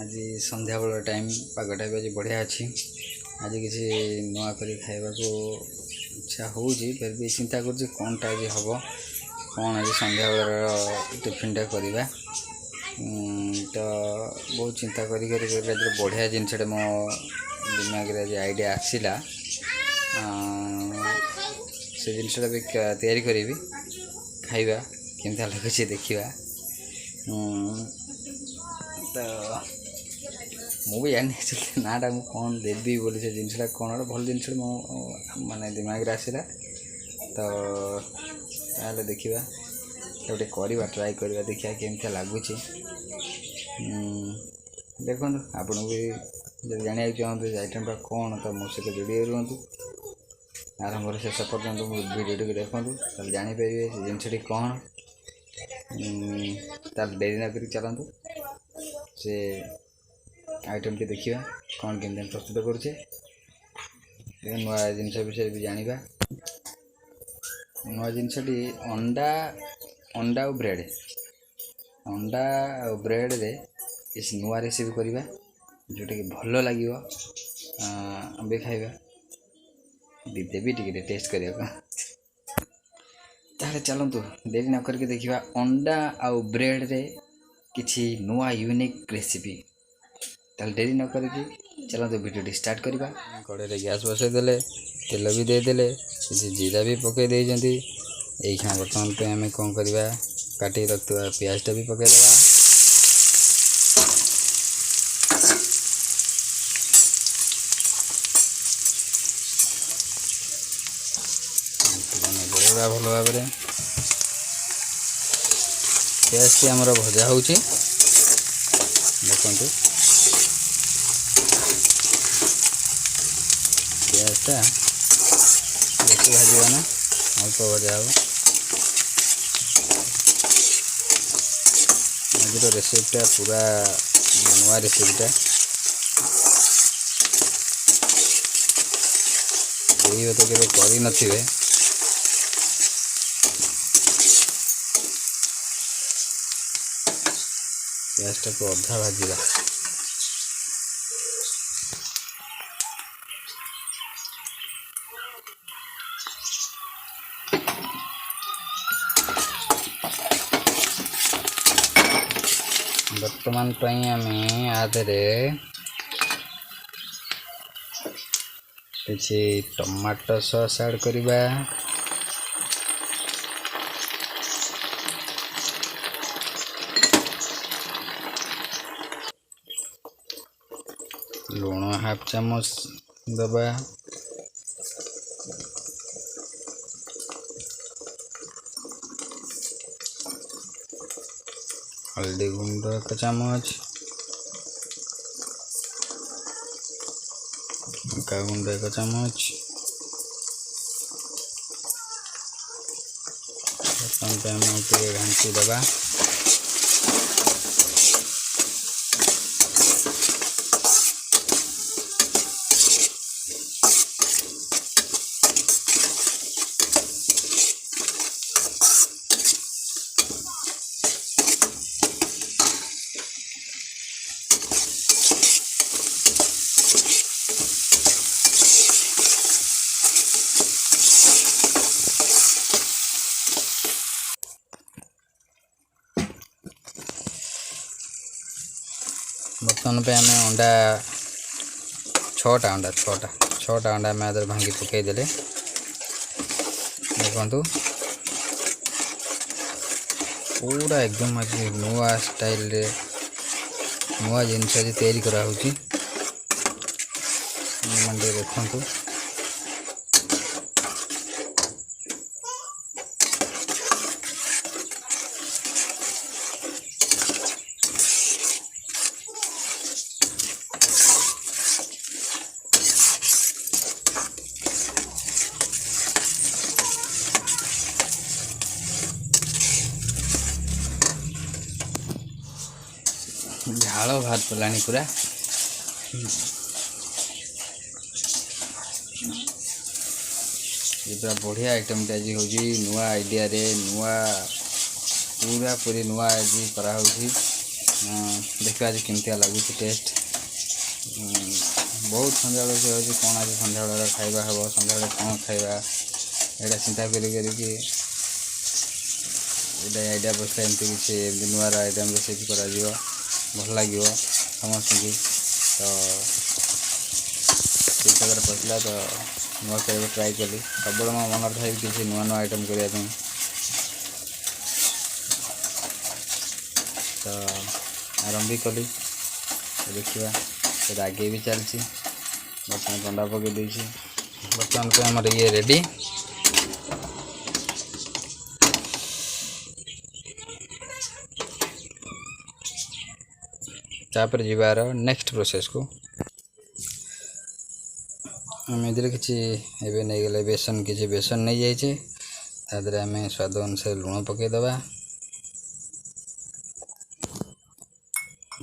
आज संध्या bell time पागटा भी आज बढ़िया अच्छी आज किसी नुआ कर खावा को इच्छा हो फिर भी चिंता कर कौनटा आज हम कौन आज संध्या बेल टिफिनटा करवा तो बहुत चिंता कर बढ़िया जिनसा मो दिमाग आज आइडिया आसला से जिनसा भी तैयारी करी खाइबा केमता लगे देखा तो मुझे जानी नाटा मुझे कौन देवी बोली से जिनसा कौन भल जिन माने दिमाग आसला तो ताले देखा गोटे करवा ट्राए करवा देखा केमता लगुच देखो आपन भी जब जाना चाहते आइटमटा कौन तो मो सहित जोड़ी रुहतु आरंभ शेष पर्यटन भिडियो देखूँ तब जापर जिनसटी कौन तार डेरी न कर चलतु से आइटम टी देखा कौन केमती प्रस्तुत करुचे नुआ जिनस विषय भी जाना नुआ जिनसटी अंडा अंडा और ब्रेड अंडा और ब्रेड रे इस नुआ रेसिपी करवा जोटा कि भल लगे भी खाइबा देवी टिके टेस्ट करने ताले चलतु देरी न करके देखा अंडा आउ ब्रेड रे किसी नुआ यूनिक रेसिपी ताले देरी न करके चलतु वीडियो स्टार्ट करवा कड़े गैस बसई देले तेल भी देदेले किसी जीरा भी पकई देइजंती एखा बर्तमान पे आम कौन करवा काटी रखुआ पियाजटा भी पकईदेवा भल भाव पियाज टी आमर भजा हो देखु पियाजटा बेसी भाजवा ना अल्प भजा हो आज रेसिपीटा पूरा नुआ रेसिपीटा यही तो केवे कर नथिबे पियाजटा को अधा भाजवा बर्तमान आम आधे किसी टमाटो सॉस ऐड करवा लुण हाफ चामच दबा हल्दी गुंड 1 चामच लंका गुंड 1 चामच घाटी दबा बर्तमान पे आम अंडा 6टा अंडा आम आदर भांगी पकईदे देखु पूरा एकदम आज नुआ स्टाइल रे नुआ जिनस आज तैयारी करा देखु झाड़ बाहर पड़ा पूरा ये पूरा बढ़िया आइटम आज हो नुआ आइडिया रे नुआ पूरा पूरी नुआ आज करा देखिए आज केमती लगुच टेस्ट बहुत सन्ध्या बेल कौन आज सन्ध्या बेल खाଇବା हम सन्ध्या बेल कौन खाଇବା यहाँ चिंता करके आइडिया बसला एमती किसी नुआ आइटम रेसिपी कर भल लगे समस्त की तो चिंता कर पसला तो नुआ खाଇବା ट्राए कली सब मो मन था किसी नुआ नुआ आइटम करने तो आरंभ भी कली देखिए तो आगे भी चलती बर्तमान कंडा पकई देती बर्तमान पे आम ये रेडी तापर जीवार नेक्स्ट प्रोसेस को आम इधर किसी एवं नहीं गले बेसन किसी बेसन नहीं जाइए तादरे आम स्वाद अनुसार लुण पकईदबा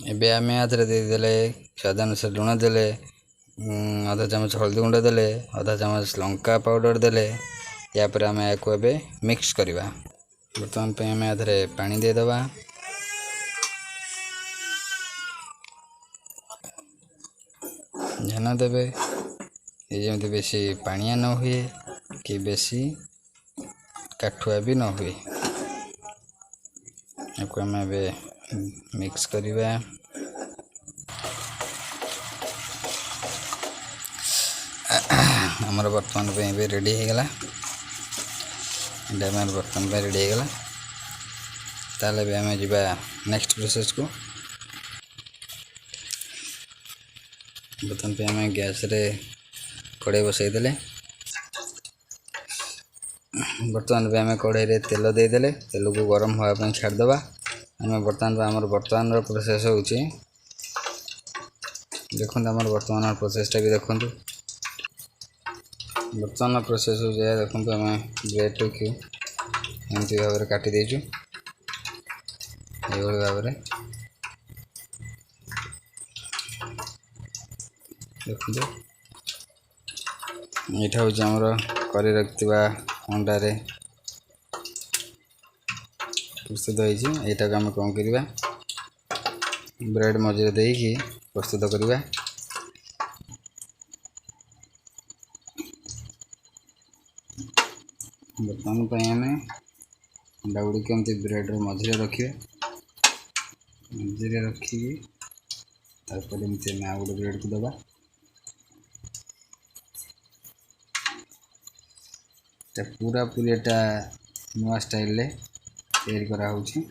एबे आम आधे देदेले स्वाद अनुसार लुण देले आधा चामच हल्दी गुंड देले आधा चामच लंका पाउडर देले यापर आम या मिक्स करवा बर्तमान पे आम आधे पानी देदबा ध्यान देवे ये जमी बेसी पानिया न हुए कि बेसी काठुआ भी न हुए आपको आम मिक्स करवा आमर बर्तमान पे रेडी हो गला बर्तमान पे रेडी हो गला ताले भी आम जा नेक्स्ट प्रोसेस को बर्तमान पे आम गैस रे कड़े बसई देले बर्तमान पे आम कड़े रे तेल देदेले तेल को गरम होगा छाड़देवा आम बर्तमान पे आमर बर्तमान प्रोसेस हो देखो आम बर्तमान प्रोसेसटा भी देखो बर्तमान प्रोसेस हो जाए देखो आम ब्रेड को एमती भाव में काटी देचु ये भाव में देखो यहाँ हूँ आमर कर रखा अंडारे प्रस्तुत होती यहाँ आम कौन करवा ब्रेड मझे देकी प्रस्तुत करवा बर्तमान पे आम अंडा गुड़ी के ब्रेड मझे रखिए मझे रखिकी तापर एमती आम गोटे ब्रेड को दबा पूरा पूरी एटा नुआ स्टाइल तैयारी करा होची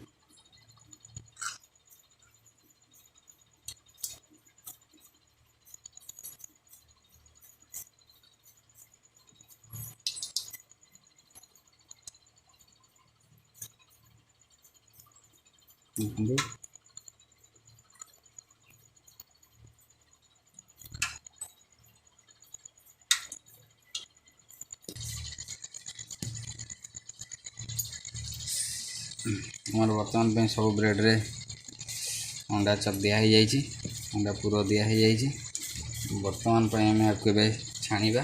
हमारे बर्तमान पे सब ब्रेड रे अंडा चप दिया ही जाइए अंडा पूरा दिया ही जाइए बर्तमान पे आम आपको छाणीबा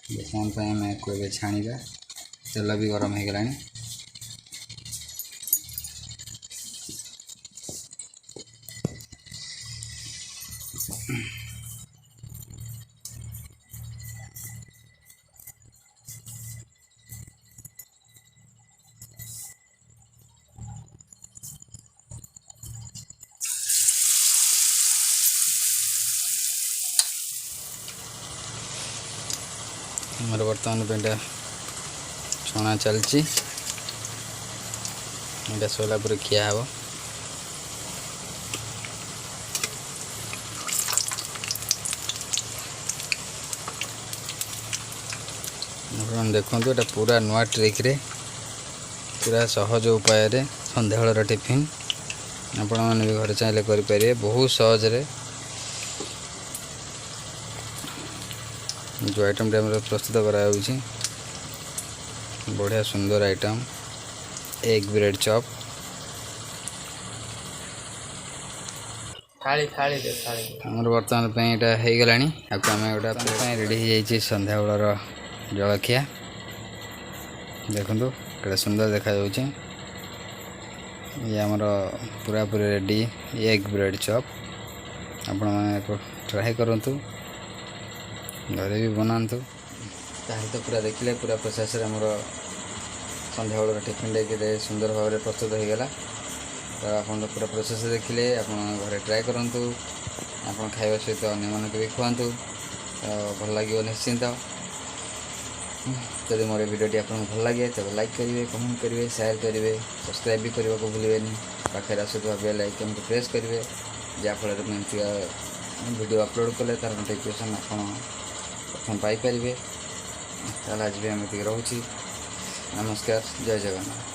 बर्तमान पे आम आपको छाणीबा तेल भी गरम हो गलानी हमारे बर्तमान पे छणा चलची सोला पूरा खिया हम देखो ये पूरा नुआ ट्रिक रे पूरा सहज उपाय रे संध्या बेलर टिफिन आपण मैंने भी घर चाहिए करें बहुत सहज रे जो आइटम टाइम प्रस्तुत करा बढ़िया सुंदर आइटम एग ब्रेड चॉप थाली थाली दे थाली हमर वर्तमान पे एटा हे गलानी आपको हमें गोटा रेडी हो जाइए संध्या बेलर जलखिया देखो केड़ा सुंदर देखा जाउछे। ये आमर पूरापूरी रेडी एग ब्रेड चॉप। आपण मैंने ट्राए करंतु घरे भी बनातु। ताही तो पूरा देखिले पूरा प्रोसेस आमर संध्या बेल टिफिन डे सुंदर भाव में प्रस्तुत हो गला। तो आप पूरा प्रोसेस देखिले आप घरे ट्राए करंतु। आप खाଇବା सहित अन्य मानक भी खुआंतु तो भल लगे निश्चिंत। जब मोर वीडियोटी आपको भल लगे तब लाइक करेंगे, कमेंट करेंगे, शेयर करेंगे, सब्सक्राइब भी करने को भूलें। पाखे आसुवा बेल आइकन को प्रेस करेंगे जहाँफल मैं वीडियो अपलोड कले तार नोटिफिकेशन आप प्रथम पाइपर। आज भी एमती रोची। नमस्कार, जय जगन्नाथ।